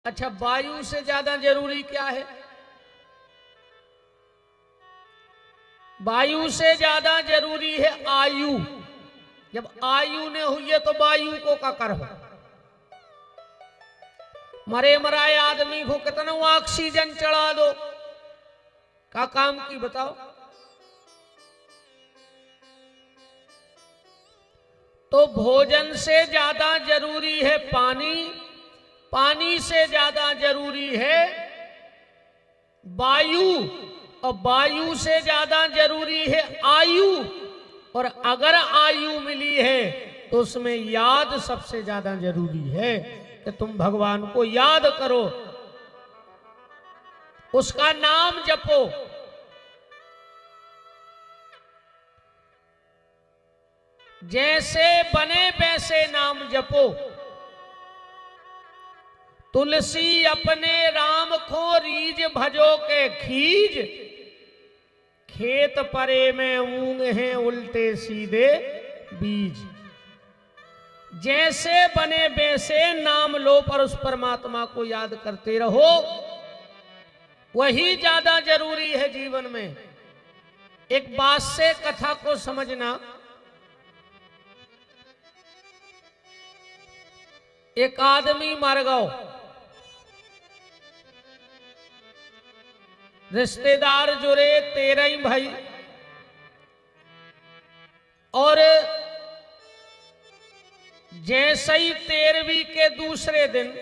अच्छा, वायु से ज्यादा जरूरी क्या है? वायु से ज्यादा जरूरी है आयु। जब आयु ने हुई है तो वायु को का कर हो। मरे मराए आदमी को कितना ऑक्सीजन चढ़ा दो, का काम की बताओ। तो भोजन से ज्यादा जरूरी है पानी, पानी से ज्यादा जरूरी है वायु, और वायु से ज्यादा जरूरी है आयु। और अगर आयु मिली है तो उसमें याद सबसे ज्यादा जरूरी है कि तुम भगवान को याद करो, उसका नाम जपो। जैसे बने वैसे नाम जपो। तुलसी अपने राम को रीज भजो के खीज, खेत परे में ऊंग हैं उल्टे सीधे बीज। जैसे बने वैसे नाम लो, पर उस परमात्मा को याद करते रहो, वही ज्यादा जरूरी है जीवन में। एक बात से कथा को समझना। एक आदमी मर गयो, रिश्तेदार जुड़े 13 भाई, और जैसे ही 13वीं के दूसरे दिन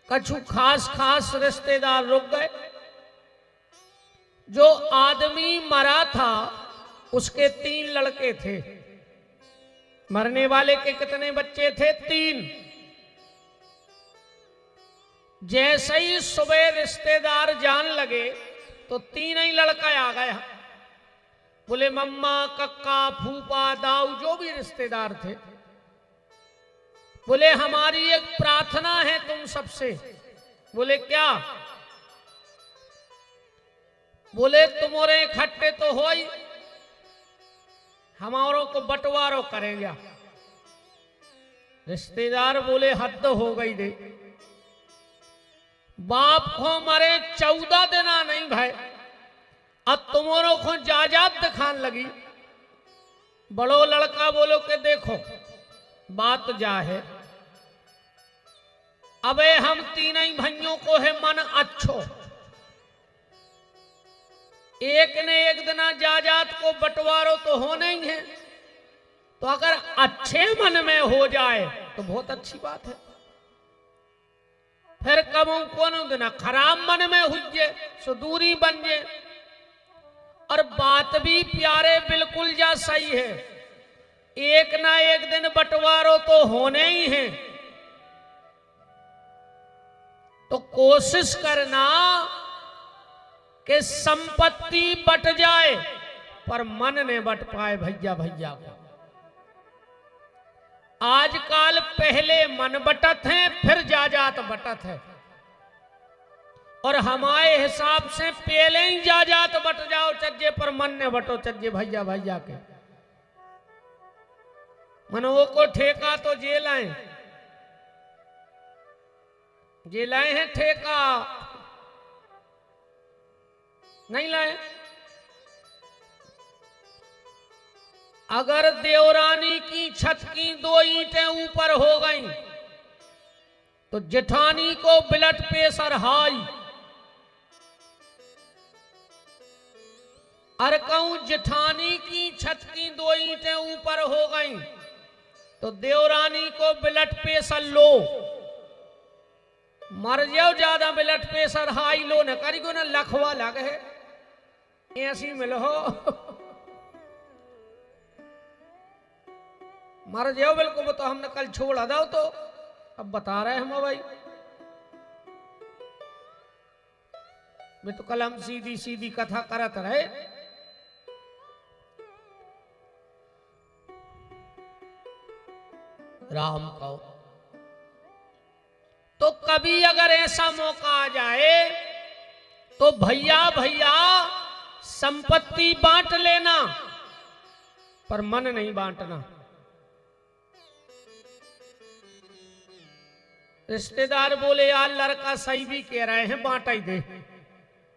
कछु खास खास रिश्तेदार रुक गए। जो आदमी मरा था उसके 3 लड़के थे। मरने वाले के कितने बच्चे थे? 3। जैसे ही सुबह रिश्तेदार जान लगे तो 3 ही लड़का आ गया। बोले मम्मा, कक्का, फूफा, दाऊ, जो भी रिश्तेदार थे, बोले हमारी एक प्रार्थना है तुम सबसे। बोले क्या? बोले तुम्हारे इकट्ठे तो हो ही, हमारों को बंटवारो करेंगे। रिश्तेदार बोले हद हो गई दे, बाप को मरे 14 दिन नहीं भाई, अब तुम्हारों को जायदाद दिखान लगी। बड़ो लड़का बोलो के देखो बात जा है, अबे हम 3 भाइयों को है मन अच्छो, एक ने एक दिन जायदाद को बंटवारो तो होना ही है। तो अगर अच्छे मन में हो जाए तो बहुत अच्छी बात है। फिर कबू कोनो दिन खराब मन में हुई जे सो दूरी बन जे। और बात भी प्यारे बिल्कुल जा सही है, एक ना एक दिन बंटवारो तो होने ही है। तो कोशिश करना कि संपत्ति बट जाए पर मन ने बट पाए भैया भैया को। आजकल पहले मन बटत है, फिर जायदाद बटत है। और हमारे हिसाब से पहले ही जायदाद बट जाओ चज्जे, पर मन ने बटो चज्जे भैया भैया के। मनों को ठेका तो जेल आए, जेल आए हैं, ठेका नहीं लाए। अगर देवरानी की छत की 2 ईंटें ऊपर हो गई तो जेठानी को ब्लड प्रेशर हाई। और कहूं जेठानी की छत की 2 ईंटें ऊपर हो गई तो देवरानी को ब्लड प्रेशर लो। मर जाओ ज्यादा ब्लड प्रेशर हाई लो न करी को न लखवा लगे है ऐसी मिलो मर जाओ बिल्कुल। तो हमने कल छोड़ा दो, तो अब बता रहे हम भाई वे तो कल हम सीधी सीधी कथा करत रहे। राम कहो तो कभी अगर ऐसा मौका आ जाए तो भैया भैया संपत्ति बांट लेना, पर मन नहीं बांटना। रिश्तेदार बोले यार लड़का सही भी कह रहे हैं, बांटा ही दे।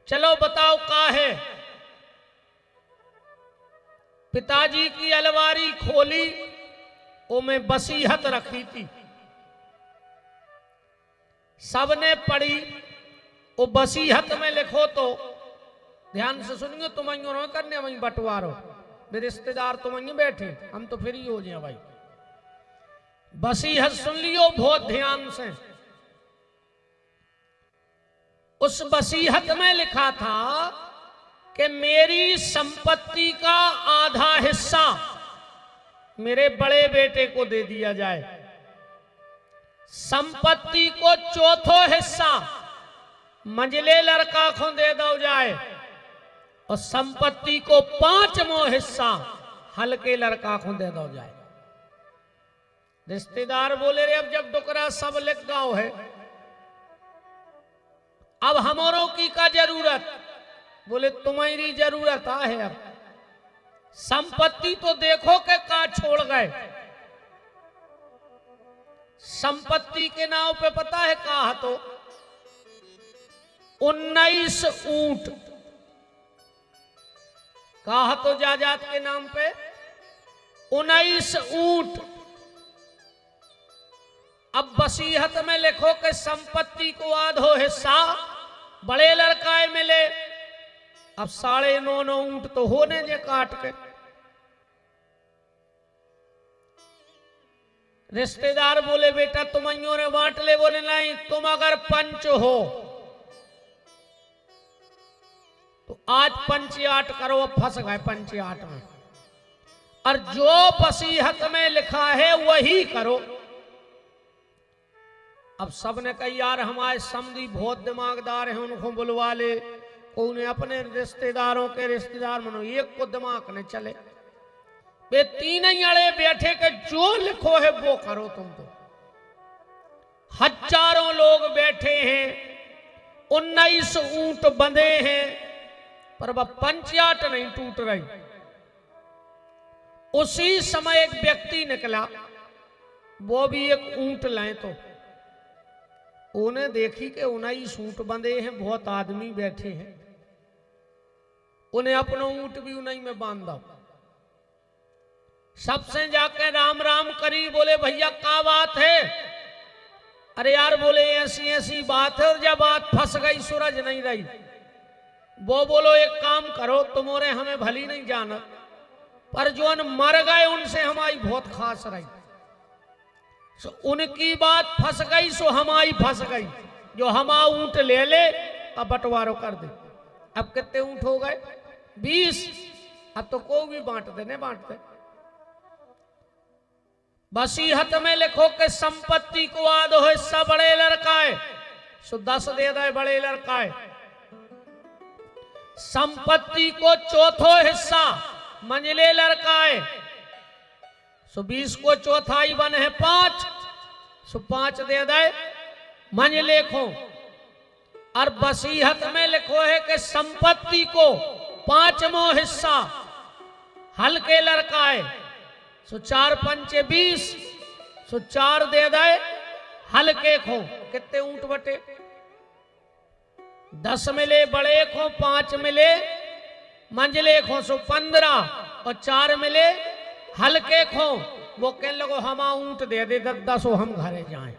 चलो बताओ का है। पिताजी की अलमारी खोली, वो में वसीयत रखी थी, सबने पढ़ी। वो वसीयत में लिखो तो ध्यान से सुनियो, तुम न करने वही बंटवारो, मेरे रिश्तेदार तुम वहीं बैठे, हम तो फ्री हो जाए भाई। वसीयत सुन लियो बहुत ध्यान से। उस वसीयत में लिखा था कि मेरी संपत्ति का आधा हिस्सा मेरे बड़े बेटे को दे दिया जाए, संपत्ति को चौथो हिस्सा मंझले लड़का को दे दो जाए, और संपत्ति को पांचवो हिस्सा हल्के लड़का को दे दो जाए। रिश्तेदार बोले रे अब जब डुकरा सब लिख गाओ है, अब हमारों की का जरूरत। बोले तुम्हारी जरूरत है, अब संपत्ति तो देखो के का छोड़ गए। संपत्ति के नाव पे पता है कहा तो 19 ऊंट, कहा तो जायदाद के नाम पे 19 ऊंट। अब वसीयत में लिखो कि संपत्ति को आधो हिस्सा बड़े लड़काए मिले। अब 9.5 ऊंट तो होने जे काट के। रिश्तेदार बोले बेटा तुम ने बांट ले। बोले नहीं, तुम अगर पंच हो तो आज पंचाट करो। अब फंस गए पंचाट में, और जो वसीयत में लिखा है वही करो। अब सबने कहा यार हमारे समधी बहुत दिमागदार हैं, उनको बुलवा ले। उन्हें अपने रिश्तेदारों के रिश्तेदार मनो, एक को दिमाग न चले। वे तीन ही अड़े बैठे के जो लिखो है वो करो। तुम तो हजारों लोग बैठे हैं, 19 ऊंट बंधे हैं, पर वह पंचाट नहीं टूट रही। उसी समय एक व्यक्ति निकला, वो भी एक ऊंट लाए तो उन्हें देखी कि 19 ऊंट बंधे हैं, बहुत आदमी बैठे हैं, उन्हें अपना ऊंट भी उन्हीं में बांध दो। सबसे जाके राम राम करी। बोले भैया क्या बात है? अरे यार बोले ऐसी ऐसी बात है, और जब बात फंस गई सूरज नहीं रही। वो बोलो एक काम करो, तुम्हारे हमें भली नहीं जाना, पर जो मर गए उनसे हमारी बहुत खास रही। सो उनकी बात फंस गई, सो हमारी फंस गई। जो हमारा ऊंट ले ले, अब बंटवारो कर दे। अब कितने ऊंट हो गए? 20। अब तो को भी बांट देने बांटते। वसीयत में लिखो कि संपत्ति को आधो हिस्सा बड़े लड़का है, सो 10 दे दे बड़े लड़का है। संपत्ति को चौथो हिस्सा मंझले लड़का है, सो 20 को चौथाई बने है 5, सो 5 दे दे मंझले को। और वसीयत में लिखो है कि संपत्ति को 5वां हिस्सा हल्के लड़का है, सो 4 पंचे 20, सो 4 दे दे हल्के को। कितने ऊंट बटे? 10 मिले बड़े को, 5 मिले मंझले को, सो 15, और 4 मिले हल्के को। वो कहने लगो हमा ऊंट दे दे 10, हम घरे जाएं।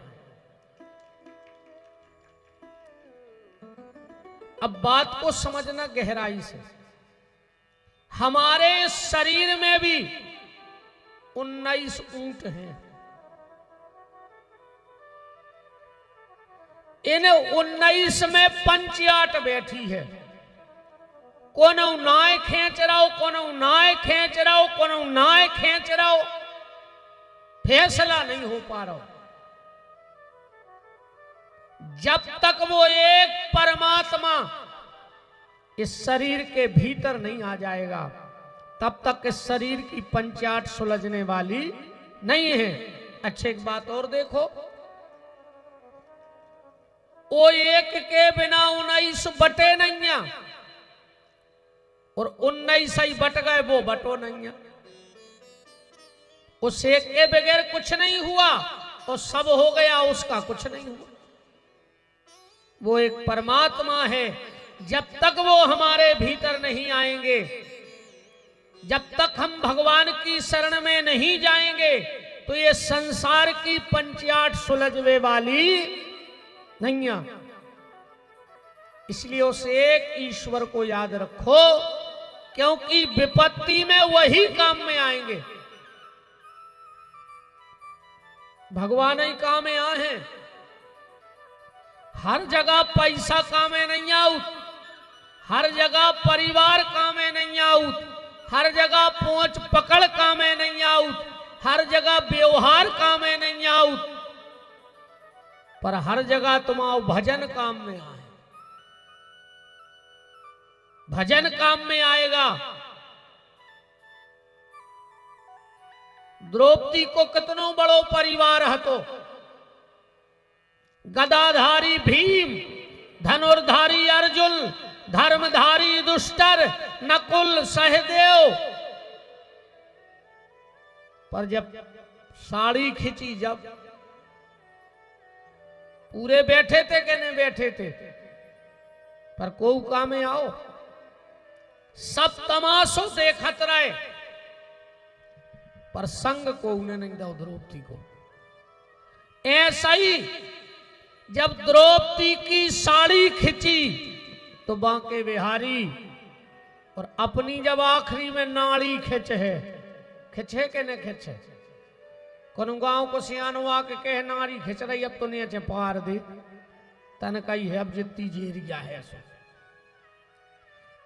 अब बात को समझना गहराई से। हमारे शरीर में भी 19 ऊंट हैं। इन 19 में पंचाट बैठी है। कोनो नाय खींच रहो, कोनो नाय खींच रहो, कोनो नाय खींच रहो, फैसला नहीं हो पा रहा। जब तक वो एक परमात्मा इस शरीर के भीतर नहीं आ जाएगा, तब तक इस शरीर की पंचाट सुलझने वाली नहीं है। अच्छी एक बात और देखो, वो एक के बिना 19 बटे नहीं है, और 19 ही बट गए, वो बटो नहीं है। उस एक के बगैर कुछ नहीं हुआ। तो सब हो गया, उसका कुछ नहीं हुआ। वो एक परमात्मा है। जब तक वो हमारे भीतर नहीं आएंगे, जब तक हम भगवान की शरण में नहीं जाएंगे, तो ये संसार की पंचाट सुलझवे वाली नहीं है। इसलिए उस एक ईश्वर को याद रखो, क्योंकि विपत्ति में वही काम में आएंगे। भगवान ही काम में आए हैं। हर जगह पैसा काम में नहीं आउत, हर जगह परिवार काम में नहीं आउत, हर जगह पहुंच पकड़ काम में नहीं आउत, हर जगह व्यवहार काम में नहीं आउत, पर हर जगह तुम्हारा भजन काम में आए। भजन काम में आएगा। द्रौपदी को कितनो बड़ो परिवार हतो, गदाधारी भीम, धनुर्धारी अर्जुन, धर्मधारी दुष्टर, नकुल सहदेव, पर जब साड़ी खींची, जब पूरे बैठे थे कि नहीं बैठे थे, पर को काम में आओ, सब तमाशो देखत रहे, पर संग को उन्हें नहीं दो द्रौपदी को। ऐसा ही जब द्रौपदी की साड़ी खिंची तो बांके बिहारी, और अपनी जब आखिरी में नाड़ी खिंचे के न खिंचे, कौन गांव को सियानो आके कहे नाड़ी खिंच रही, अब तो नहीं पार दे तन कही है, अब जितनी जेरिया है सो।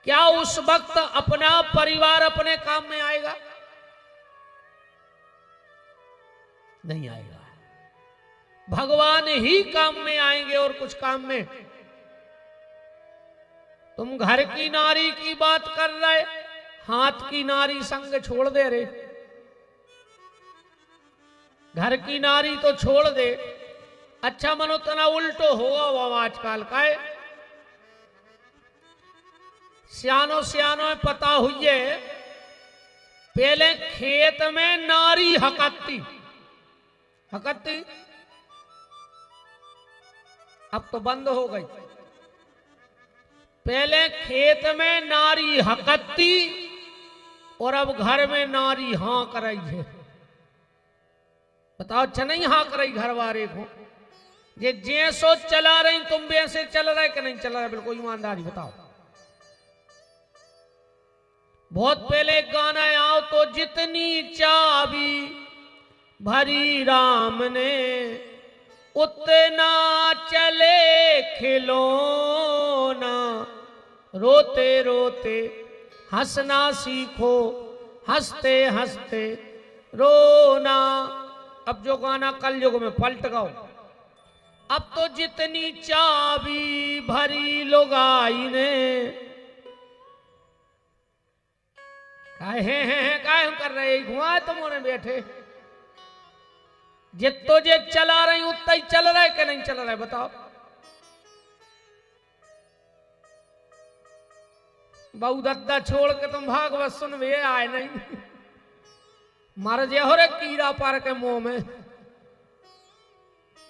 क्या उस वक्त अपना परिवार अपने काम में आएगा? नहीं आएगा। भगवान ही काम में आएंगे और कुछ काम में। तुम घर की नारी की बात कर रहे, हाथ की नारी संग छोड़ दे रे। घर की नारी तो छोड़ दे, अच्छा मनो तना उल्टो होगा वो आजकल का है। सियानो सियानो पता हुई है, पहले खेत में नारी हकती, अब तो बंद हो गई। पहले खेत में नारी हकती और अब घर में नारी हाँ कर रही है। बताओ, अच्छा नहीं हाँ कर रही घर वाले को? ये जैसो चला रही तुम भी ऐसे चल रहे कि नहीं चल रहे? बिल्कुल ईमानदारी बताओ। बहुत पहले गाना आओ तो जितनी चाबी भरी राम ने, उतना चले खिलौना, रोते रोते हंसना सीखो, हंसते हंसते रोना। अब जो गाना कल युग में पलट गओ। अब तो जितनी चाबी भरी लुगाई ने, काहे हम कर रहे घुआ तुमने बैठे, जितो जे चला रही उतना ही चल रहा है कि नहीं चल रहा है? बताओ। बहु दद्दा छोड़ के तुम भागवत सुन वे आए नहीं, मर जे हो रे कीड़ा पर के मुंह में।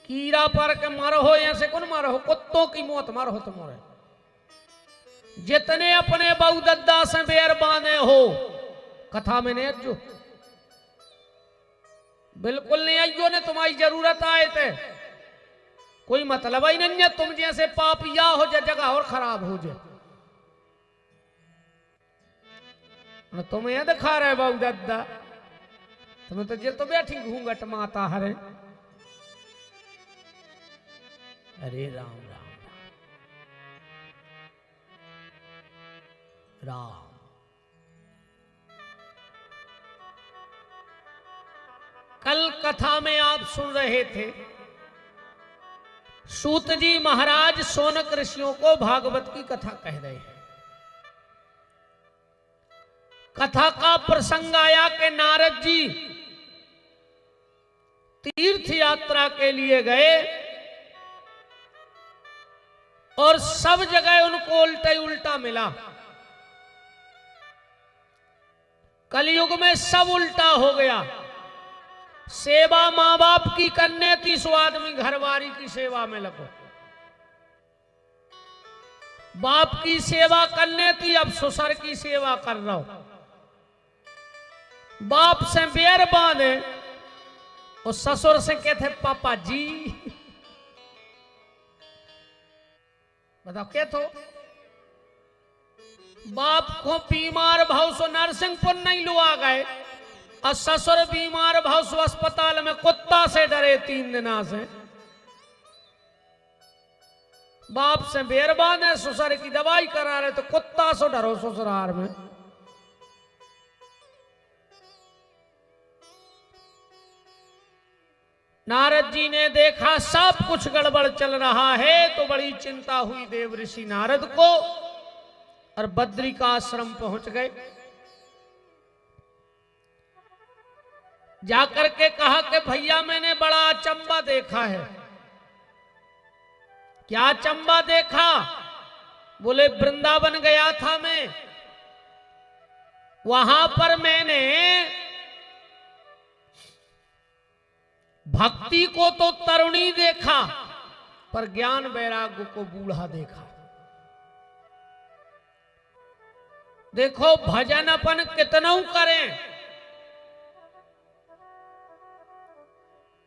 कीड़ा पर के मरो हो, ऐसे कौन मारो हो? कुत्तों की मौत मारो हो तुम्हारे। जितने अपने बहु दद्दा से बेर बांधे हो, कथा में नहीं जो बिल्कुल नहीं आइयो ने, तुम्हारी जरूरत आए थे कोई मतलब ही नहीं है। तुम जैसे पापिया हो जाए जगह और खराब हो जाए। तुम यह दिखा रहे बाबू दादा, तुम्हें तो जे तो बैठी घूंघट माता हरे। अरे राम राम राम राम। कल कथा में आप सुन रहे थे, सूत जी महाराज सोनक ऋषियों को भागवत की कथा कह रहे हैं। कथा का प्रसंग आया कि नारद जी तीर्थ यात्रा के लिए गए और सब जगह उनको उल्टा ही उल्टा मिला। कलयुग में सब उल्टा हो गया। सेवा माँ बाप की करने थी, सो आदमी घरवारी की सेवा में लगो। बाप की सेवा करने थी, अब ससुर की सेवा कर रहा हो। बाप से बेर बांधे और ससुर से कहते पापा जी। बताओ क्या तो बाप को बीमार भाव सो नरसिंहपुर नहीं लुआ गए, और ससुर बीमार भाव सो अस्पताल में कुत्ता से डरे 3 दिना से। बाप से बेरबान है, ससुर की दवाई करा रहे तो कुत्ता सो डरो ससुराल में। नारद जी ने देखा सब कुछ गड़बड़ चल रहा है, तो बड़ी चिंता हुई देव ऋषि नारद को, और बद्री का आश्रम पहुंच गए। जाकर के कहा कि भैया मैंने बड़ा अचंबा देखा है। क्या अचंबा देखा? बोले वृंदावन गया था मैं, वहां पर मैंने भक्ति को तो तरुणी देखा, पर ज्ञान वैराग्य को बूढ़ा देखा। देखो भजन अपन कितना करें,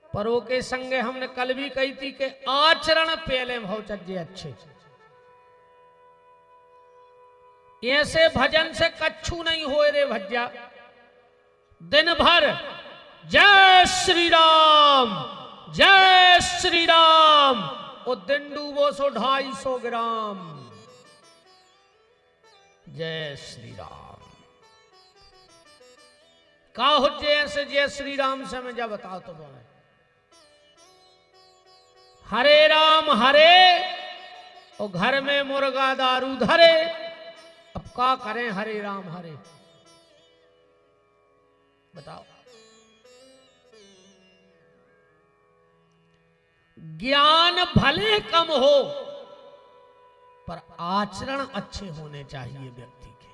पर वो के संगे हमने कल भी कही थी कि आचरण पहले भवचर्य अच्छे। ऐसे भजन से कच्छू नहीं होए रे भज्जा। दिन भर जय श्री राम जय श्री राम, और दिन डूबो सो 250 ग्राम जय श्री राम। का हो जैसे जय श्री राम से मैं जा बताओ तो बोले हरे राम हरे, और घर में मुर्गा दारू धरे। अब का करें हरे राम हरे, बताओ। ज्ञान भले कम हो, पर आचरण अच्छे होने चाहिए व्यक्ति के।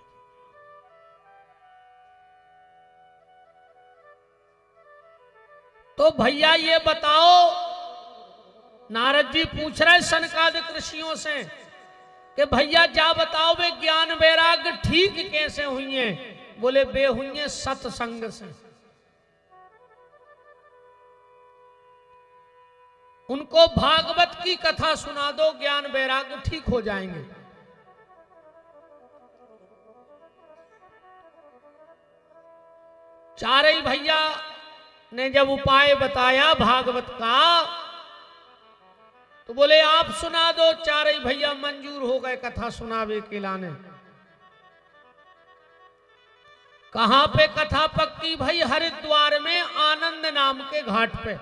तो भैया ये बताओ, नारद जी पूछ रहे सनकादिक ऋषियों से कि भैया जा बताओ वे ज्ञान वैराग्य ठीक कैसे हुई हैं? बोले वे हुई हैं सत्संग से। उनको भागवत की कथा सुना दो, ज्ञान वैराग्य ठीक हो जाएंगे। चारेय भैया ने जब उपाय बताया भागवत का, तो बोले आप सुना दो। चारेय भैया मंजूर हो गए कथा सुनावे के लाने। कहां पे कथा पक्की भाई? हरिद्वार में आनंद नाम के घाट पे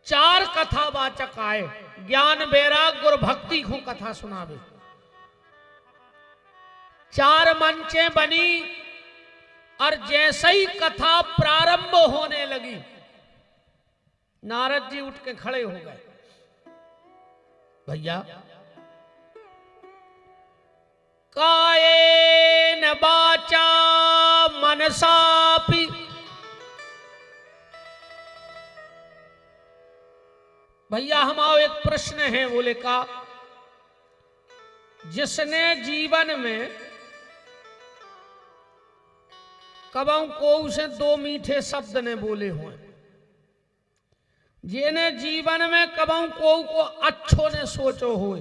4 कथावाचक आए, ज्ञान वैराग्य और भक्ति को कथा सुनावे। 4 मंचें बनी, और जैसे ही कथा प्रारंभ होने लगी, नारद जी उठ के खड़े हो गए। भैया कायेन वाचा मनसापि, भैया हमारा एक प्रश्न है। बोले का जिसने जीवन में कबहू को उसे 2 मीठे शब्द ने बोले हुए, जिन्हें जीवन में कबहू को अच्छो ने सोचो हुए,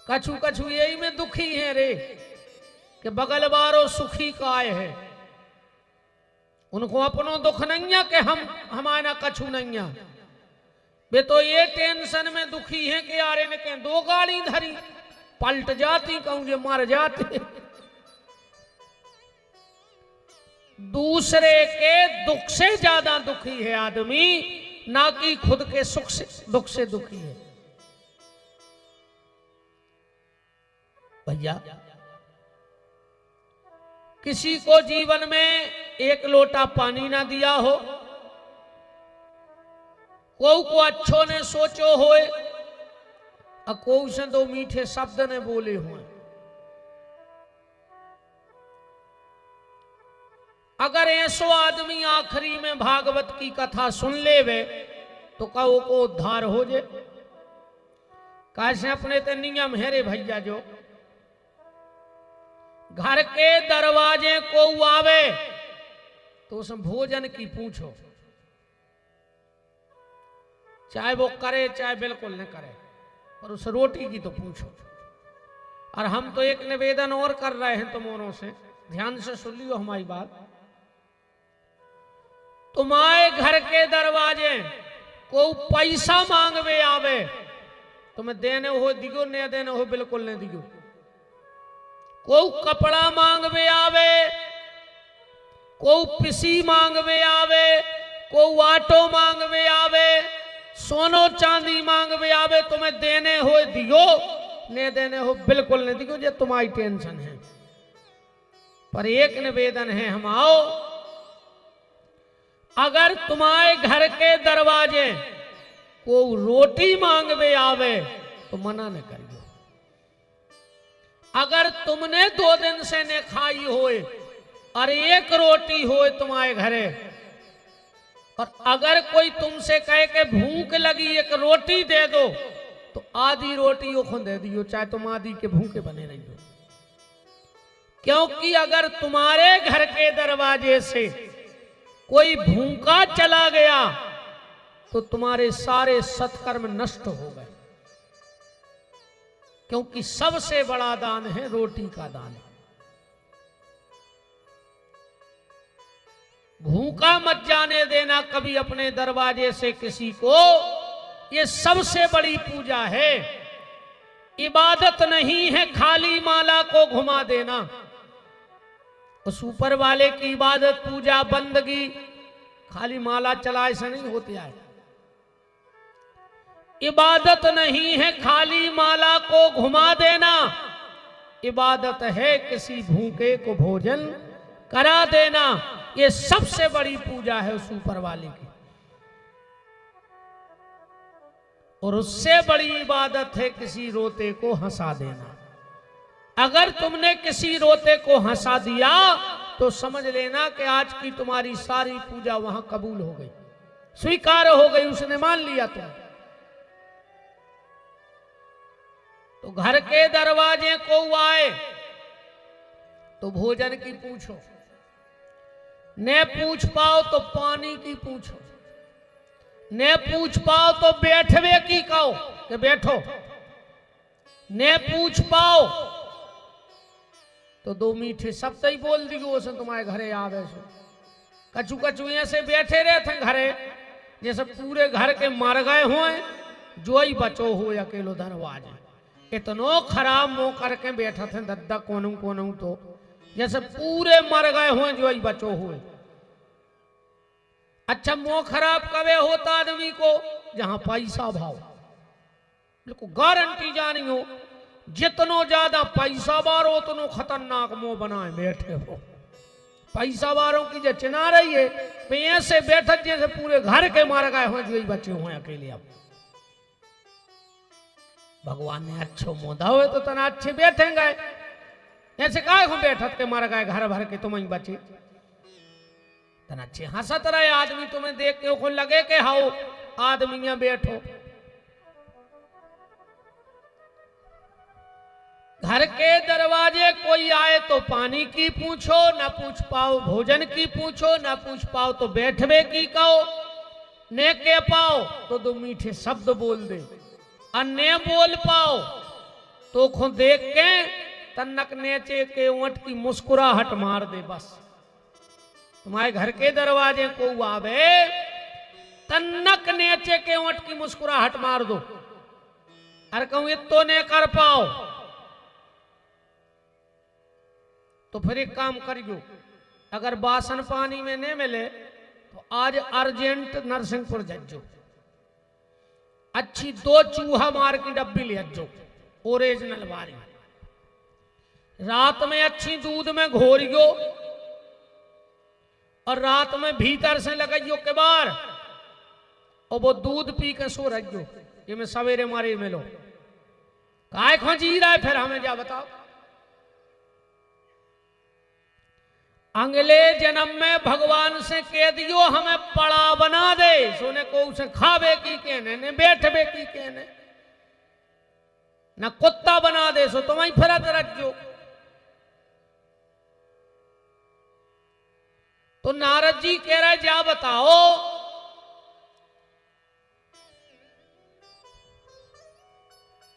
कछु कछु यही में दुखी है रे कि बगल बारो सुखी काय है। उनको अपनो दुख नहीं है कि हमारा कछु नहीं है। वे तो ये टेंशन में दुखी है कि यार इनके 2 गाड़ी धरी, पलट जाती कहूं जे मर जाते। दूसरे के दुख से ज्यादा दुखी है आदमी, ना कि खुद के सुख से दुख से दुखी है। भैया किसी को जीवन में 1 लोटा पानी ना दिया हो, को अच्छो ने सोचो होए, और को से 2 मीठे शब्द ने बोले हुए, अगर ऐसो आदमी आखिरी में भागवत की कथा सुन लेवे तो कहो को उद्धार हो जाए। कैसे अपने ते नियम है रे भैया, जो घर के दरवाजे को आवे तो उस भोजन की पूछो, चाहे वो करे चाहे बिल्कुल न करे, पर उस रोटी की तो पूछो। और हम तो एक निवेदन और कर रहे हैं तुमों से, ध्यान से सुन लियो हमारी बात। तुम्हारे घर के दरवाजे को पैसा मांगवे आवे, तुम्हें देने हो दिगो, न देने हो बिल्कुल न दिगो। को कपड़ा मांगवे आवे, को पिसी मांगवे आवे, को आटो मांगवे आवे, सोनो चांदी मांगवे आवे, तुम्हें देने हो दिगो, न देने हो बिल्कुल न दिगो। ये तुम्हारी टेंशन है। पर एक निवेदन है, हम आओ, अगर तुम्हारे घर के दरवाजे को रोटी मांगवे आवे तो मना न करियो। अगर तुमने 2 दिन से न खाई होए और एक रोटी होए तुम्हारे घरे, और अगर कोई तुमसे कहे कि भूख लगी एक रोटी दे दो, तो आधी रोटी वो खुद दे दियो, चाहे तुम आधी के भूखे बने रहियो। क्योंकि अगर तुम्हारे घर के दरवाजे से कोई भूखा चला गया तो तुम्हारे सारे सत्कर्म नष्ट हो गए। क्योंकि सबसे बड़ा दान है रोटी का दान। भूखा मत जाने देना कभी अपने दरवाजे से किसी को, ये सबसे बड़ी पूजा है। इबादत नहीं है खाली माला को घुमा देना। उस ऊपर वाले की इबादत पूजा बंदगी खाली माला चलाए से नहीं होती है। इबादत नहीं है खाली माला को घुमा देना, इबादत है किसी भूखे को भोजन करा देना। ये सबसे बड़ी पूजा है उस ऊपर वाले की। और उससे बड़ी इबादत है किसी रोते को हंसा देना। अगर तुमने किसी रोते को हंसा दिया तो समझ लेना कि आज की तुम्हारी सारी पूजा वहां कबूल हो गई, स्वीकार हो गई, उसने मान लिया तुम। तो घर के दरवाजे को आए तो भोजन की पूछो, न पूछ पाओ तो पानी की पूछो, न पूछ पाओ तो बैठवे की कहो कि बैठो, न पूछ पाओ तो 2 मीठे शब्द ही बोल दी उसने तुम्हारे घरे आवे सो। कचू कचू ऐसे बैठे रहे थे घरे जैसे पूरे घर के मर गए हुए, जो ही बचो हो अकेलो दरवाजे। इतनो खराब मुंह करके बैठा थे दद्दा कोनू कोनू, तो जैसे पूरे मर गए हुए जो ही बचो हुए। अच्छा, मुंह खराब कबे होता आदमी को? जहां पैसा भाव, बिल्कुल गारंटी जानी हो। जितनो ज्यादा पैसा बारो उतनो खतरनाक मुंह बनाए बैठे हो। पैसा वालों की जो चिना रही है, ऐसे बैठक जैसे पूरे घर के मार गए हो जो ही बचे हुए अकेले। अब भगवान ने अच्छो मोदा हुए तो तना अच्छे बैठेंगे, ऐसे काय हो बैठक के मर गए घर भर के तुम ही बचे। तना अच्छे हंसत रहे आदमी, तुम्हें देख के को लगे के हाउ आदमी बैठो। घर के दरवाजे कोई आए तो पानी की पूछो, न पूछ पाओ भोजन की पूछो, न पूछ पाओ तो बैठवे की कहो, ने के पाओ तो 2 मीठे शब्द बोल दे, और ने बोल पाओ तो खुद देख के तन्नक नेचे के ऊंट की मुस्कुराहट मार दे। बस तुम्हारे घर के दरवाजे को आवे, तन्नक नेचे के ऊंट की मुस्कुराहट मार दो। अरे कहूं इतो ने कर पाओ तो फिर एक काम करियो, अगर बासन पानी में नहीं मिले तो आज अर्जेंट नरसिंहपुर जज्जो, अच्छी 2 चूहा मार की डब्बी ले जो ओरिजिनल वाली, रात में अच्छी दूध में घोरियो और रात में भीतर से लगाइयो के बार, और वो दूध पी के सो रहियो। ये मैं सवेरे मारे मिलो काय खो जी रहा है, फिर हमें क्या बताओ। अगले जन्म में भगवान से कह दियो हमें पड़ा बना दे, सोने को उसे खावे की कहने ने बैठवे की कहने न कुत्ता बना दे, सो तुम ही फिरत रखो। तो नारद जी कह रहे जा बताओ,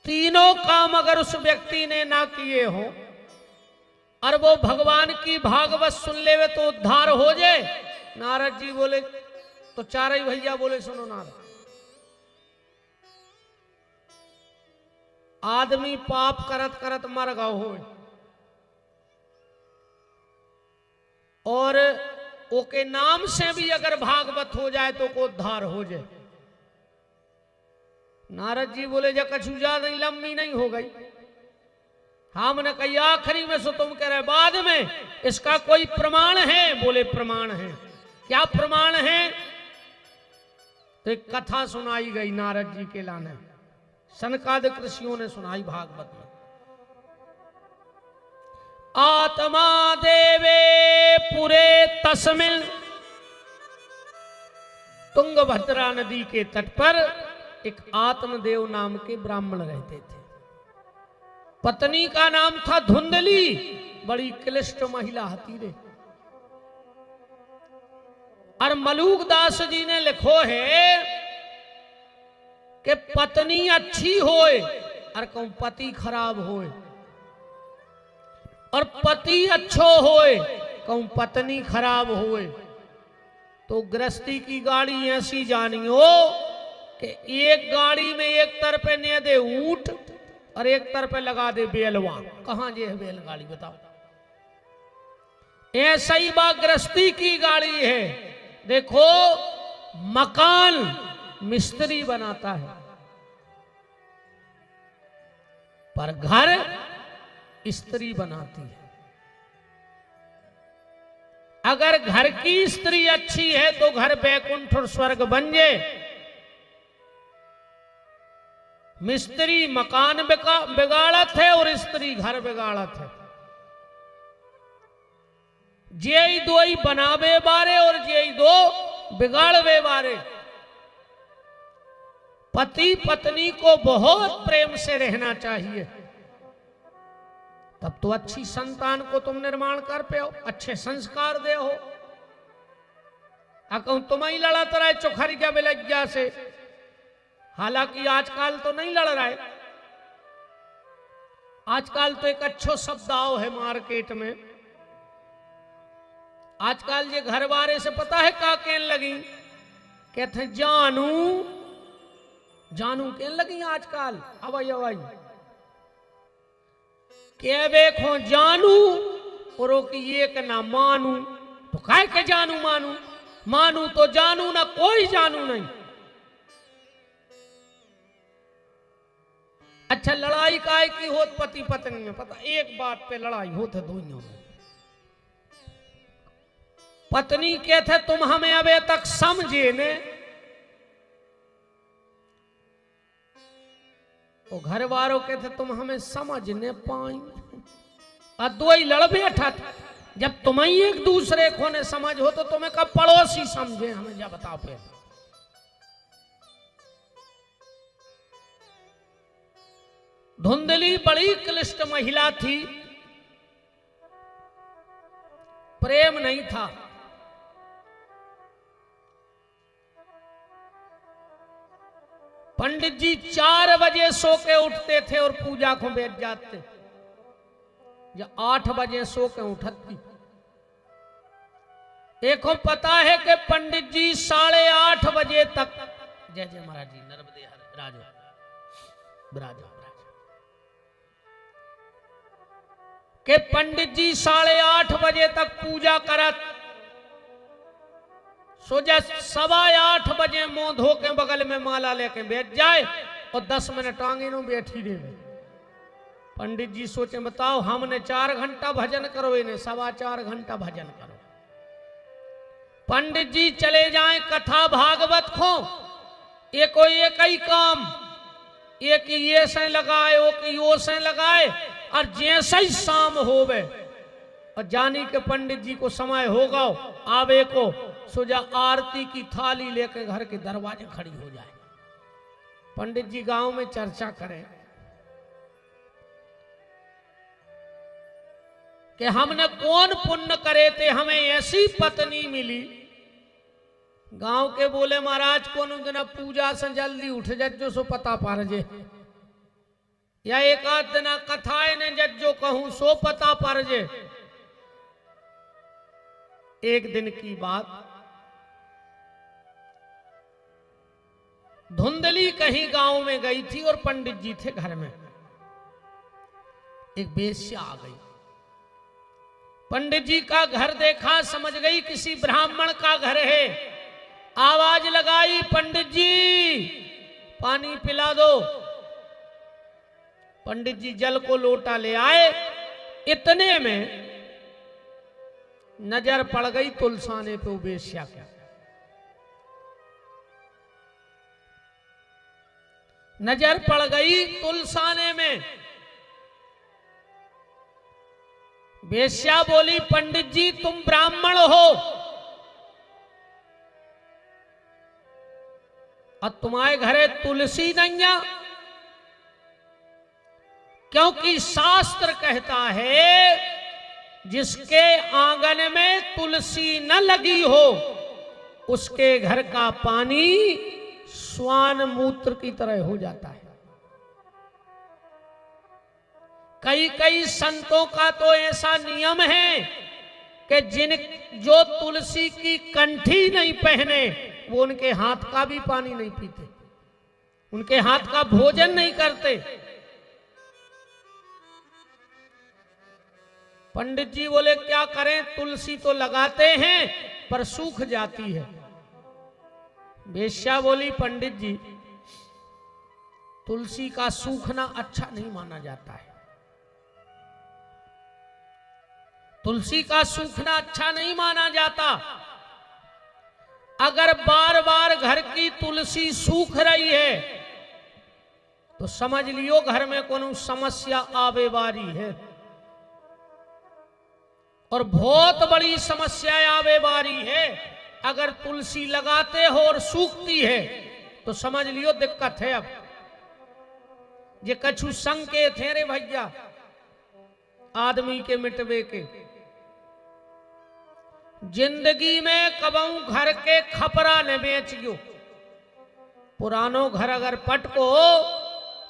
तीनों काम अगर उस व्यक्ति ने ना किए हो और वो भगवान की भागवत सुन लेवे तो उद्धार हो जाए। नारद जी बोले, तो चार ही भैया बोले सुनो नारद, आदमी पाप करत करत मर गओ हो और ओके नाम से भी अगर भागवत हो जाए तो को उद्धार हो जाए। नारद जी बोले जा कछु ज्यादा लंबी नहीं हो गई। हमने कही आखिरी में, सो तुम कह रहे बाद में, इसका कोई प्रमाण है? बोले प्रमाण है। क्या प्रमाण है? तो एक कथा सुनाई गई नारद जी के लाने, सनकादिक ऋषियों ने सुनाई भागवत में। आत्मा देवे पुरे तस्मिन, तुंगभद्रा नदी के तट पर एक आत्मदेव नाम के ब्राह्मण रहते थे। पत्नी का नाम था धुंधली, बड़ी क्लिष्ट महिला हती रे। और मलूक दास जी ने लिखो है कि पत्नी अच्छी होए और कहूं पति खराब होए, और पति अच्छो होए कहूं पत्नी खराब होए, तो गृहस्थी की गाड़ी ऐसी जानियो कि एक गाड़ी में एक तरफ ने दे ऊंट और एक तरफ लगा दे बेलवा। कहां जे है बैलगाड़ी बताओ? ऐसा ही बात गृहस्थी की गाड़ी है। देखो, मकान मिस्त्री बनाता है पर घर स्त्री बनाती है। अगर घर की स्त्री अच्छी है तो घर बैकुंठ और स्वर्ग बन जाए। मिस्त्री मकान बिगाड़त है और स्त्री घर बिगाड़त है। जे दो ही बनावे बारे और जे दो बिगाड़वे बारे। पति पत्नी को बहुत प्रेम से रहना चाहिए, तब तो अच्छी संतान को तुम निर्माण कर पे हो, अच्छे संस्कार दे हो। कहूं तुम ही लड़त रहे चोखरिया बिलज्जा से, हालांकि आजकल तो नहीं लड़ रहा है। आजकल तो एक अच्छो शब्द आओ है मार्केट में। आजकल ये घर वाले से पता है का कहने लगी? कहते जानू जानू कहने लगी आजकल। अवाई अवाई के देखो जानू और ये के ना मानू, तो काय के जानू मानू? मानू तो जानू ना, कोई जानू नहीं। अच्छा, लड़ाई काय की होत पति पत्नी में? पता एक बात पे लड़ाई होते दोनों में। पत्नी कहते तुम हमें अबे तक समझे ने, तो घर वालों कहते तुम हमें समझ न पाई। और दो ही लड़ बैठा था। जब तुम ही एक दूसरे को ने समझ हो तो तुम्हें कब पड़ोसी समझे? हमें जा बताओ पे। धुंधली बड़ी क्लिष्ट महिला थी, प्रेम नहीं था। पंडित जी 4 बजे सो के उठते थे और पूजा को बैठ जाते, या 8 बजे सो के उठती। देखो पता है कि पंडित जी 8:30 बजे तक, जय जय महाराज जी, नर्मदे राजो राजा के पंडित जी 8:30 बजे तक पूजा करत। सो जब 8:15 बजे मुंह धो के बगल में माला लेके बैठ जाए और 10 मिनट आगे नो बैठी रहे। पंडित जी सोचे बताओ, हमने 4 घंटा भजन करो, इन्हें 4.25 घंटा भजन करो। पंडित जी चले जाएं कथा भागवत को, एक ही काम, एक ये से लगाए, एक यो से लगाए, और जैसे ही शाम होवे और जानी के पंडित जी को समय होगा आवे को, सुजा आरती की थाली लेकर घर के दरवाजे खड़ी हो जाए। पंडित जी गांव में चर्चा करें कि हमने कौन पुण्य करे थे हमें ऐसी पत्नी मिली। गांव के बोले महाराज कौन दिन पूजा से जल्दी उठ जज्जो सो पता पार जे, या एक आध दिन कथाएं ने जज्जो कहूं सो पता पार जे। एक दिन की बात, धुंधली कहीं गांव में गई थी और पंडित जी थे घर में। एक वेश्या आ गई, पंडित जी का घर देखा, समझ गई किसी ब्राह्मण का घर है। आवाज लगाई, पंडित जी पानी पिला दो। पंडित जी जल को लोटा ले आए। इतने में नजर पड़ गई तुलसाने पे वेश्या क्या। नजर पड़ गई तुलसाने में। वेश्या बोली, पंडित जी तुम ब्राह्मण हो और तुम्हारे घरे तुलसी नैया, क्योंकि शास्त्र कहता है जिसके आंगन में तुलसी न लगी हो उसके घर का पानी स्वान मूत्र की तरह हो जाता है। कई कई संतों का तो ऐसा नियम है कि जो तुलसी की कंठी नहीं पहने वो उनके हाथ का भी पानी नहीं पीते, उनके हाथ का भोजन नहीं करते। पंडित जी बोले क्या करें, तुलसी तो लगाते हैं पर सूख जाती है। वेश्या बोली, पंडित जी तुलसी का सूखना अच्छा नहीं माना जाता है, तुलसी का सूखना अच्छा नहीं माना जाता। अगर बार बार घर की तुलसी सूख रही है तो समझ लियो घर में कोनो समस्या आवे वाली है, और बहुत बड़ी समस्या आवे वाली है। अगर तुलसी लगाते हो और सूखती है तो समझ लियो दिक्कत है। अब ये कछु संकेत है रे भैया आदमी के मिटवे के। जिंदगी में कबऊ घर के खपरा न बेचियो। पुरानो घर अगर पटको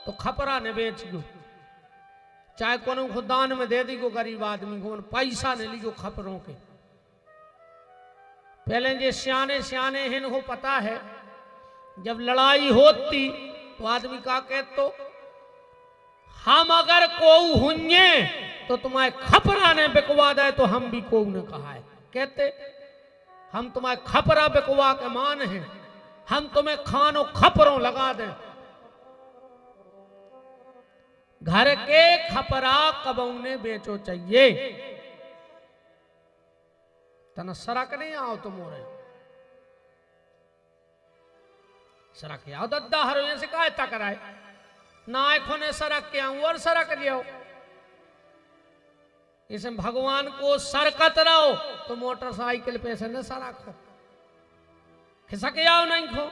तो खपरा न बेचियो, चाहे कोनो को दान में दे दी को गरीब आदमी को, पैसा नहीं लियो खपरों के। पहले जे सियाने सियाने हैं हो पता है, जब लड़ाई होती तो आदमी का कहते तो हम अगर को हुन्ये तो तुम्हारे खपरा ने बिकवा दे तो हम भी को ने कहा है। कहते हम तुम्हारे खपरा बिकवा के मान हैं, हम तुम्हें खानो खपरों लगा दें। घर के खपरा कबऊ ने बेचो चाहिए, तना सरक नहीं आओ तुम मोरे सरक आओ दद्दा हर से का कराए ना खोने सरक के आऊं और सरक जाओ। इसमें भगवान को सरकत रहो तो मोटरसाइकिल पे से न सरको, खिसक जाओ नहीं खो।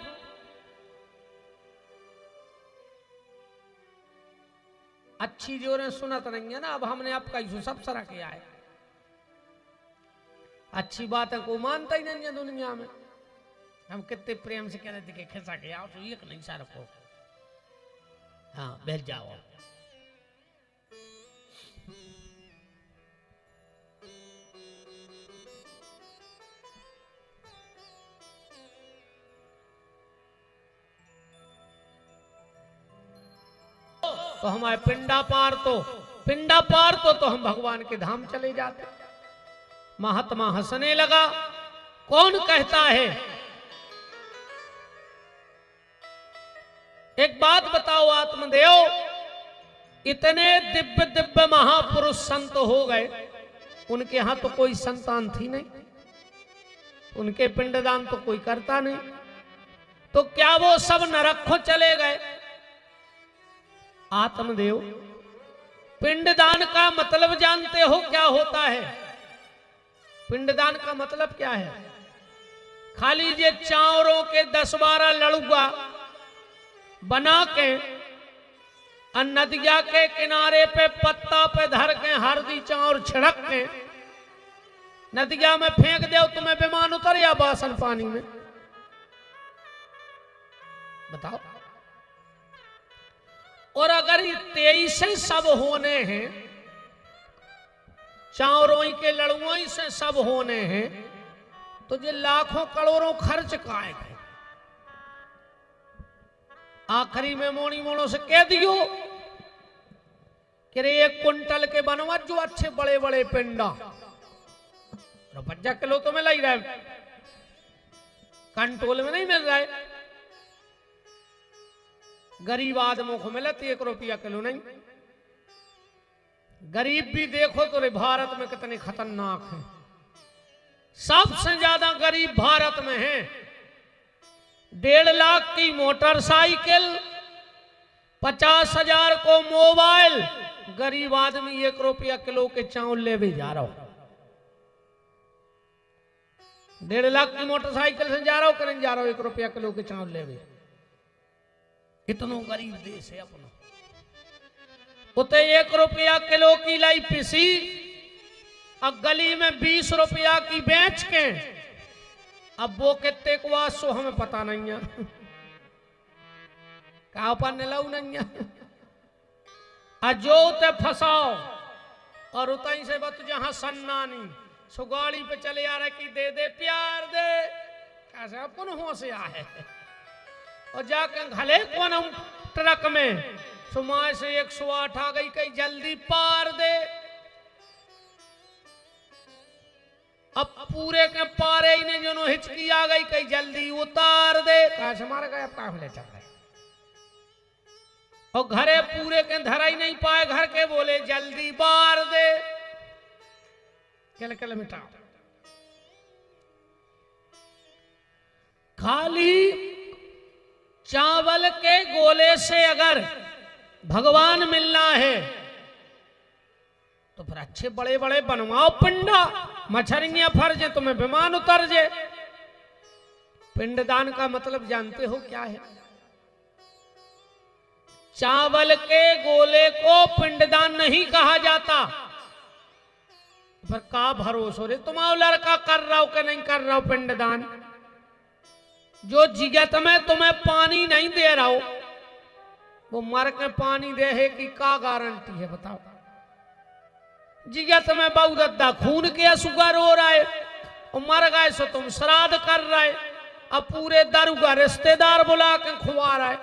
अच्छी जोरें सुनत नहीं है ना, अब हमने अब कहीं सब सरा किया है। अच्छी बात है को मानता ही नहीं है दुनिया में। हम कितने प्रेम से कह रहे थे कि खिसा के आओ तो एक नहीं सारा को, हाँ बैठ जाओ। तो हमारे पिंडा पार तो हम भगवान के धाम चले जाते। महात्मा हंसने लगा, कौन कहता है? एक बात बताओ आत्मदेव, इतने दिव्य दिव्य महापुरुष संत हो गए, उनके यहां तो कोई संतान थी नहीं, उनके पिंडदान तो कोई करता नहीं, तो क्या वो सब नरक को चले गए? आत्मदेव, पिंडदान का मतलब जानते हो क्या होता है? पिंडदान का मतलब क्या है? खाली ये चावरों के 10-12 लड़ुआ बना के नदिया के किनारे पे पत्ता पे धर के हरदी चावल छिड़क के नदिया में फेंक दो, तुम्हें विमान उतर या बासन पानी में? बताओ। और अगर ये 23 सब होने हैं, चावरों के लड़ुओं से सब होने हैं, तो ये लाखों करोड़ों खर्च काहे गए? आखिरी में मोनी मोनो से कह दियो कि 1 कुंटल के बनवा जो अच्छे बड़े बड़े पिंडा 50 किलो तो में लग रहा है, कंट्रोल में नहीं मिल रहा है। गरीब आदमों को मिलती 1 रुपया किलो नहीं। गरीब भी देखो तो रे भारत में कितने खतरनाक हैं। सबसे ज्यादा गरीब भारत में हैं। 1.5 लाख की मोटरसाइकिल, 50,000 को मोबाइल, गरीब आदमी 1 रुपया किलो के चावल ले भी जा रहा हो। 1.5 लाख की मोटरसाइकिल से जा रहा हो, करें जा रहा हो 1 रुपया किलो के चावल ले भी। कितनो गरीब देश है अपना। उते 1 रुपया किलो की लाई पिसी अब गली में 20 रुपया की बेच के, अब वो कितने को आसो हमें पता नहीं है। कहा पर लाऊ नहीं है। जो उते फंसाओ और उतई से बत जहां सन्नानी सो गाड़ी पे चले आ रहे कि दे दे प्यार दे, कैसे अपन हो से आए और जाके घले कौन ट्रक में सुमाय से 108 आ गई, कहीं जल्दी पार दे। अब पूरे के पारे ही ने जो हिचकी आ गई, कहीं जल्दी उतार दे, कैसे मार गए अब काफले चल रहे। और घरे पूरे के धरा ही नहीं पाए, घर के बोले जल्दी बार दे, कल कल मिटाओ। खाली चावल के गोले से अगर भगवान मिलना है तो फिर अच्छे बड़े बड़े बनवाओ पिंडा, मछरियां फर्जे, तुम्हें विमान उतर जे। पिंडदान का मतलब जानते हो क्या है? चावल के गोले को पिंडदान नहीं कहा जाता। फिर का भरोसा रे तुम्हारा लड़का कर रहा हो कि नहीं कर रहा हो पिंडदान? जो जिगत में तुम्हें पानी नहीं दे रहा हो वो मर के पानी दे है कि का गारंटी है? बताओ। जिगत में बहुदत्ता खून के सुगर हो रहा है और मर गए सो तुम श्राद्ध कर रहे, अब पूरे दरुगा रिश्तेदार बुला के खुआ रहा है।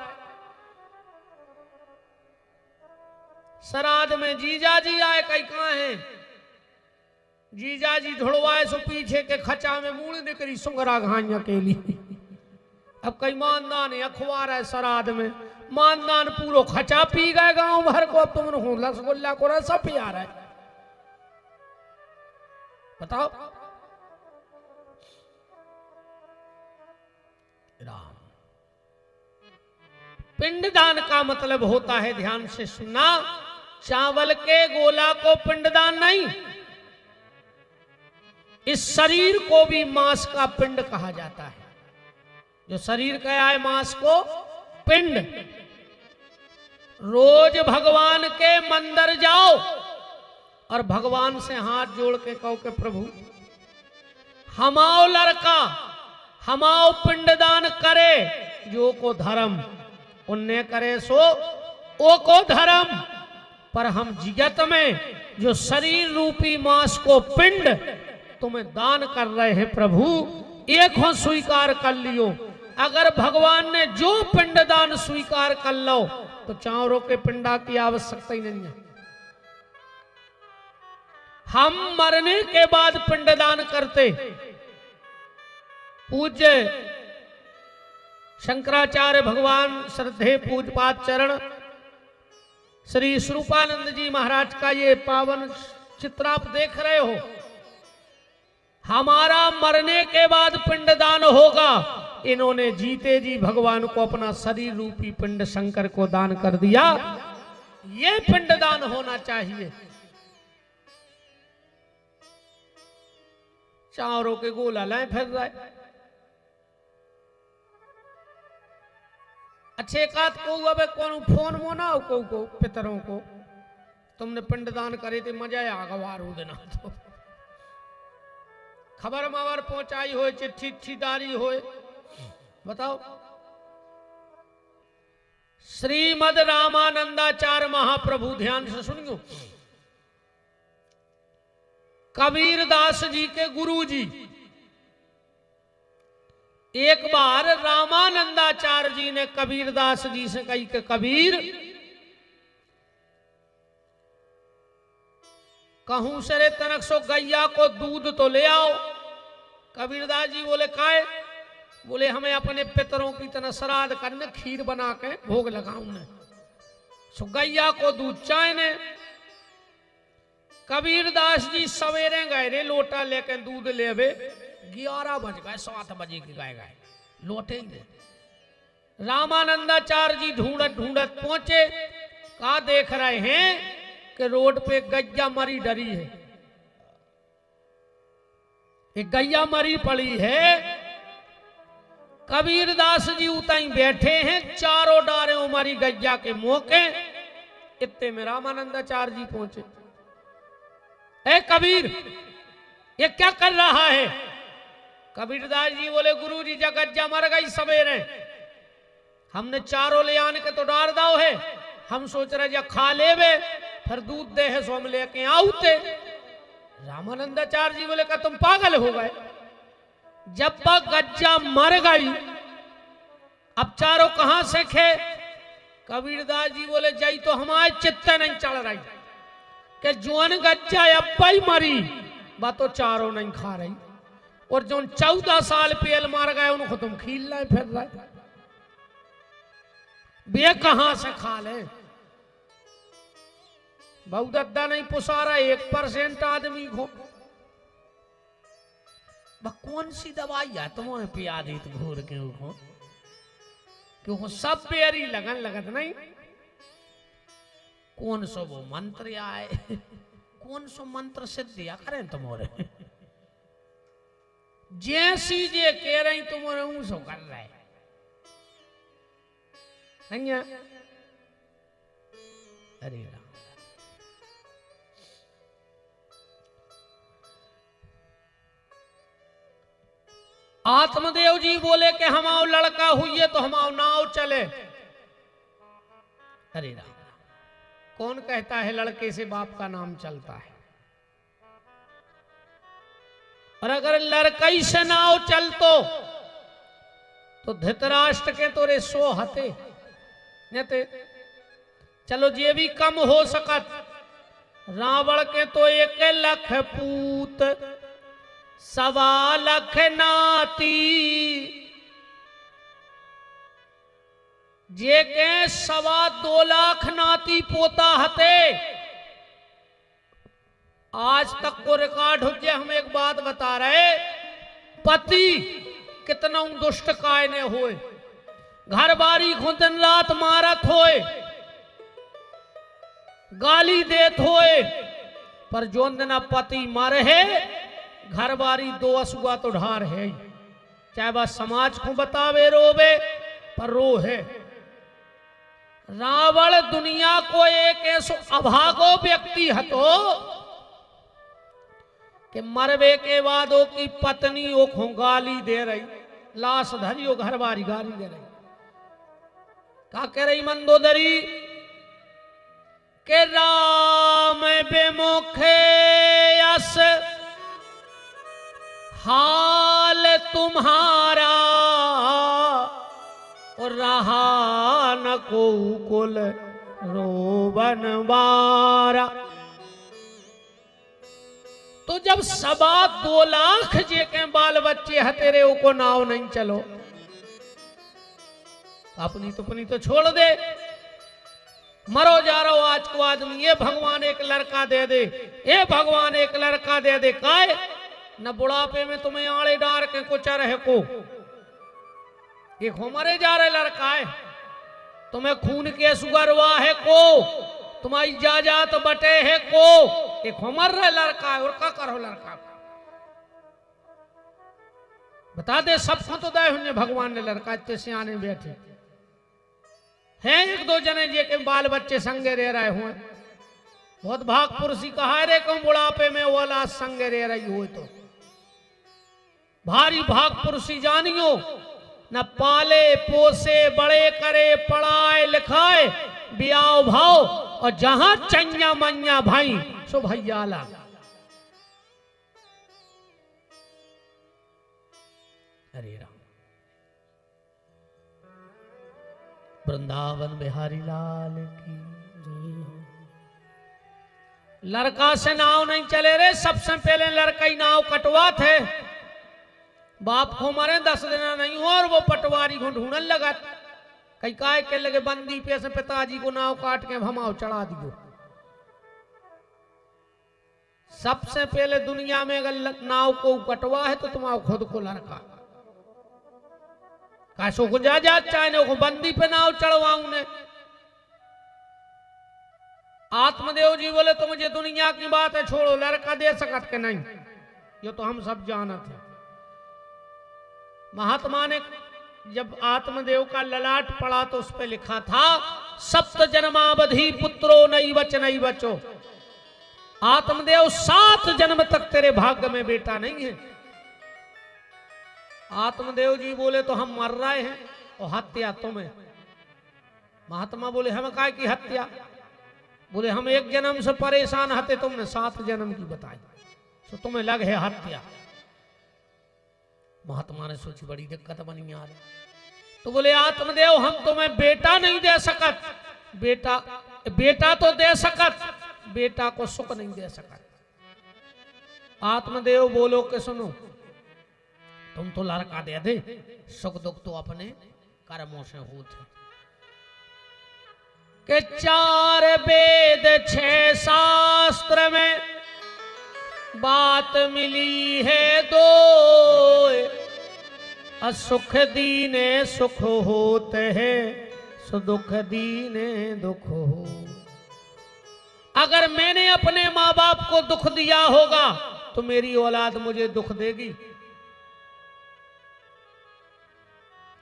श्राद्ध में जीजा जी आए, कहीं कहाँ है जीजा जी? ढुड़वाए सो पीछे के खचा में मूड़ निकली सुंगरा घाइया के लिए। अब कई मानदान है अखबार है श्राद्ध में, मानदान पूरो खचा पी गए गांव भर को। अब तुम रसगुल्ला को रसा पिया रहे, बताओ। राम। पिंडदान का मतलब होता है, ध्यान से सुनना, चावल के गोला को पिंडदान नहीं, इस शरीर को भी मांस का पिंड कहा जाता है। जो शरीर का है मांस को पिंड। रोज भगवान के मंदिर जाओ और भगवान से हाथ जोड़ के कहो कि प्रभु हमाओ लड़का हमाओ पिंडदान करे, जो को धर्म उन्ने करे सो ओ को धर्म। पर हम जिगत में जो शरीर रूपी मांस को पिंड तुम्हें दान कर रहे हैं प्रभु, एक हो स्वीकार कर लियो। अगर भगवान ने जो पिंडदान स्वीकार कर लो तो चावरों के पिंडा की आवश्यकता ही नहीं है। हम मरने के बाद पिंडदान करते। पूज्य शंकराचार्य भगवान श्रद्धे पूजपाद चरण श्री स्वरूपानंद जी महाराज का ये पावन चित्र आप देख रहे हो। हमारा मरने के बाद पिंडदान होगा। इन्होंने जीते जी भगवान को अपना शरीर रूपी पिंड शंकर को दान कर दिया। ये पिंडदान होना चाहिए। चारों के गोला लाए फिर रहे। अच्छे कात को अब कौन फोन मोना को पितरों को तुमने पिंडदान करे थे मजा आ गवारू देना। तो खबर मवर पहुंचाई हो, चिट्ठी चिट्ठीदारी हो, बताओ। श्रीमद रामानंदाचार्य महाप्रभु, ध्यान से सुनियो, कबीर दास जी के गुरु जी एक बार रामानंदाचार्य जी ने कबीर दास जी से कही कि कबीर, कहूं सरे तनक सो गैया को दूध तो ले आओ। कबीरदास जी बोले काहे? बोले हमें अपने पितरों की तरह श्राद्ध करने, खीर बना के भोग लगाऊंगे, सो गैया को दूध चाहिए। कबीरदास जी सवेरे गए रे लोटा लेके दूध लेवे, 11 बज गए, 7 बजे की गए लौटेंगे। रामानंदाचार्य जी ढूंढत ढूंढत पहुंचे, कहा देख रहे हैं कि रोड पे गैया मरी डरी है, एक गैया मरी पड़ी है। कबीरदास जी उताई बैठे हैं, चारों डारे मरी गैया के मौके। इतने में रामानंदाचार्य जी पहुंचे। ए कबीर, ये क्या कर रहा है? कबीरदास जी बोले गुरु जी गैया मर गई सवेरे, हमने चारों ले आने के तो डार दाव है, हम सोच रहे जा खा लेवे फिर दूध दे है सो हम लेके आउते। रामानंदाचार्य जी बोले का तुम पागल हो गए? जब गज्जा मर गई अब चारों कहां से खे? कबीरदास जी बोले जई तो हमारे चित्ते नहीं चढ़ रही कि जोन गज्जा अब्बा ही मरी बा तो चारों नहीं खा रही, और जो 14 साल पहले मार गए उनको तुम खील रहे फिर रहे, बे कहां से खा ले? बहुत अद्दा नहीं पुसा रहा 1% आदमी को। कौन सी दवाई है तुम्हें पिया दी तो घूर के उठो, क्यों सब बेरी लगन लगत नहीं। कौन सो वो मंत्र आए, कौन सो मंत्र सिद्धिया करें तुम्हारे, जैसी जे कह रही तुम्हारे ऊं सो कर रहे नहीं है। अरे राम, आत्मदेव जी बोले कि हमाओ लड़का हुई है तो हमाओ नाव चले। अरे राम, कौन कहता है लड़के से बाप का नाम चलता है? और अगर लड़कई से नाव चलतो तो धृतराष्ट्र के तोरे 100 हते नते। चलो ये भी कम हो सकत, रावण के तो 1 लाख पूत 1.25 लाख नाती, जे के 2.25 लाख नाती पोता हते। आज तक को रिकॉर्ड हो जाए। हम एक बात बता रहे, पति कितना दुष्ट कायने होए, घर बारी को दिन रात मारत होए, गाली देत होए, पर जो दिन पति मर है घर बारी 2 असुआ तो ढार है। चाहे वह समाज को बतावे रोवे पर रो है। रावण दुनिया को एक ऐसो अभागो व्यक्ति हतो कि मरवे के बाद ओ की पत्नी ओ को गाली दे रही, लाश धरी ओ घर बारी गाली दे रही। क्या कह रही मंदोदरी के राम बेमुखे यस हाल तुम्हारा, और रहा न को कुल रोबन बारा। तो जब 2.25 लाख जे के बाल बच्चे हतेरे को नाव नहीं चलो, अपनी तुपनी तो छोड़ दे, मरो जा रहो आज को आदमी। ये भगवान एक लड़का दे दे, ये भगवान एक लड़का दे दे, काय न बुढ़ापे में तुम्हें आड़े डार के कुछ रहे को एक मरे जा रहे लड़का है, तुम्हें खून के सुगरवा है को, तुम्हारी जाजात बटे है को, एक मर रहे लड़का है। और क्या करो लड़का बता दे सबको तो दे हुए भगवान ने लड़का इतने सियाने बैठे हैं। एक दो जने जे के बाल बच्चे संगे रह रहे हुए, बहुत भाग पुरुषी कहा रे कहूं बुढ़ापे में ओला संगे रह रही हो तो भारी भाग पुरुषी जानियो, न पाले पोसे बड़े करे पढ़ाए लिखाए ब्याह भाव, और जहां चंया मन्या भाई सो भैया ला। हरे राम। वृंदावन बिहारी लाल की जय। लड़का से नाव नहीं चले रे, सबसे पहले लड़का ही नाव कटवा थे। बाप को मरे 10 दिन नहीं हो और वो पटवारी को ढूंढने लगा, कई काय के लगे बंदी पे से पिताजी को नाव काट के भमाव चढ़ा दियो। सबसे पहले दुनिया में अगर नाव को कटवा है तो तुम्हारा खुद को लड़का कैसो को जा चाहे को बंदी पे नाव चढ़वाऊं ने। आत्मदेव जी बोले तो मुझे दुनिया की बात है छोड़ो, लड़का दे सकत के नहीं, ये तो हम सब जानते हैं। महात्मा ने जब आत्मदेव का ललाट पढ़ा तो उस पे लिखा था सप्त जन्मावधि पुत्रो नहीं बच नहीं बचो। आत्मदेव 7 जन्म तक तेरे भाग्य में बेटा नहीं है। आत्मदेव जी बोले तो हम मर रहे हैं और हत्या तुम्हें। महात्मा बोले हम काय की हत्या? बोले हम 1 जन्म से परेशान हते, तुमने 7 जन्म की बताई, तो तुम्हें लग है हत्या। महात्मा ने सोची बड़ी दिक्कत बनी यार, तो बोले आत्मदेव हम तुम्हें बेटा नहीं दे सकत, बेटा तो दे सकत, बेटा को सुख नहीं दे सकत। आत्मदेव बोलो के सुनो, तुम तो लड़का दे दे, सुख दुख तो अपने कर्मों से होते। के 4 वेद 6 शास्त्र में बात मिली है 2, असुख दीने सुख होते हैं, सुदुख दीने दुख हो। अगर मैंने अपने माँ बाप को दुख दिया होगा तो मेरी औलाद मुझे दुख देगी।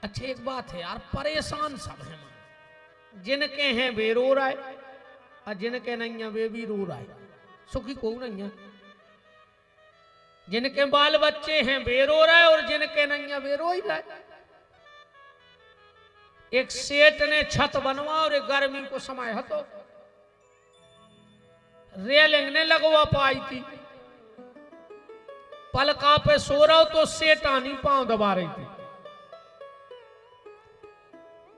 अच्छा एक बात है यार, परेशान सब हैं, जिनके हैं वे रो रहा है और जिनके नहीं है वे भी रो रहा है, सुखी को नहीं है। जिनके बाल बच्चे हैं वे रो रहा है और जिनके नहीं है वे रो ही रहा है। एक सेठ ने छत बनवा और एक गर्मी को समय है तो रेलिंग ने लगवा पाई थी, पलका पे सो रहा हो तो सेठानी पांव दबा रही थी।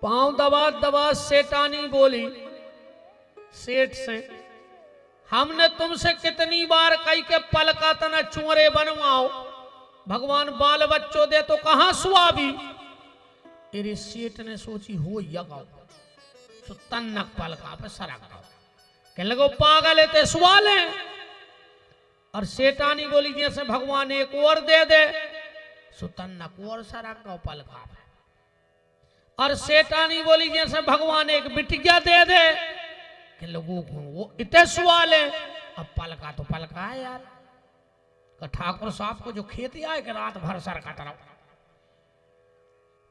पांव दबा दबा सेठानी बोली सेठ से, हमने तुमसे कितनी बार कही के पलका तना चुअरे बनवाओ, भगवान बाल बच्चों दे तो कहां सुआबी। तेरे सेठ ने सोची हो यगाओ तो तन्नक पलका पे सरक गो, कहने लगो पागल है ते सुआ ले। और सेठानी बोली जैसे भगवान एक और दे दे, सो तन्नक और सरक गो पलका पे। और सेठानी बोली जैसे भगवान एक बिटिया दे दे, कि लोगों को वो इतने सवाल है। अब पलका तो पलका है यार, ठाकुर साहब को जो खेती आए कि रात भर सर कट रहा,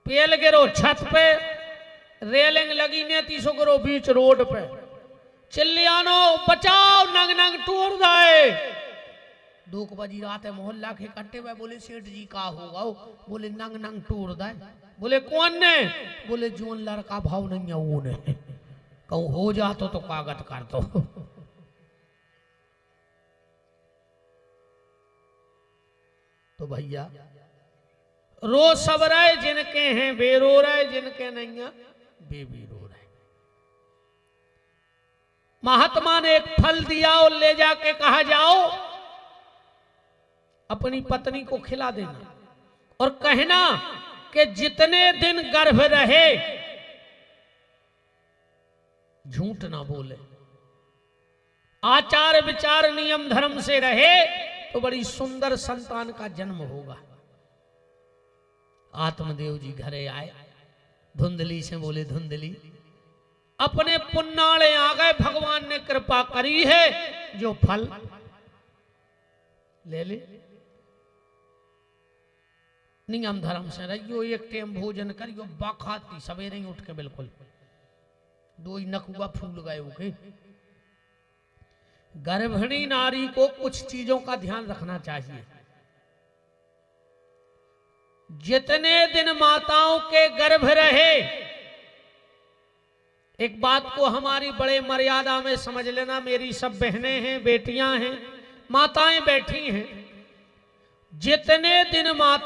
पेल गिरो छत पे, रेलिंग लगी ने 300 गिरो बीच रोड पे, चिल्लियानो बचाओ नंग नंग टूर जाए। 2 बजी रात है, मोहल्ला के इकट्ठे हुए, बोले सेठ जी का होगा? बोले नंग नंग टूर जाए। बोले कौन ने? बोले जोन लड़का भाव नहीं है वो ने, कहूं हो जातो तो कागज कर दो। तो भैया रो सब रहे, जिनके हैं वे रो रहे, जिनके नहीं है वे भी रो रहे। महात्मा ने एक फल दिया और ले जाके कहा जाओ अपनी पत्नी को खिला देना और कहना कि जितने दिन गर्भ रहे झूठ ना बोले, आचार विचार नियम धर्म से रहे तो बड़ी सुंदर संतान का जन्म होगा। आत्मदेव जी घरे आए, धुंधली से बोले धुंधली अपने पुन्नाले आ गए, भगवान ने कृपा करी है, जो फल ले ले। नियम धर्म से रहियो, एक टाइम भोजन करियो, बाखाती सवेरे ही उठ के, बिल्कुल दो ही नकुआ फूल गए के। गर्भिणी नारी को कुछ चीजों का ध्यान रखना चाहिए। जितने दिन माताओं के गर्भ रहे, एक बात को हमारी बड़े मर्यादा में समझ लेना, मेरी सब बहनें हैं, बेटियां हैं, माताएं बैठी हैं, जितने दिन माता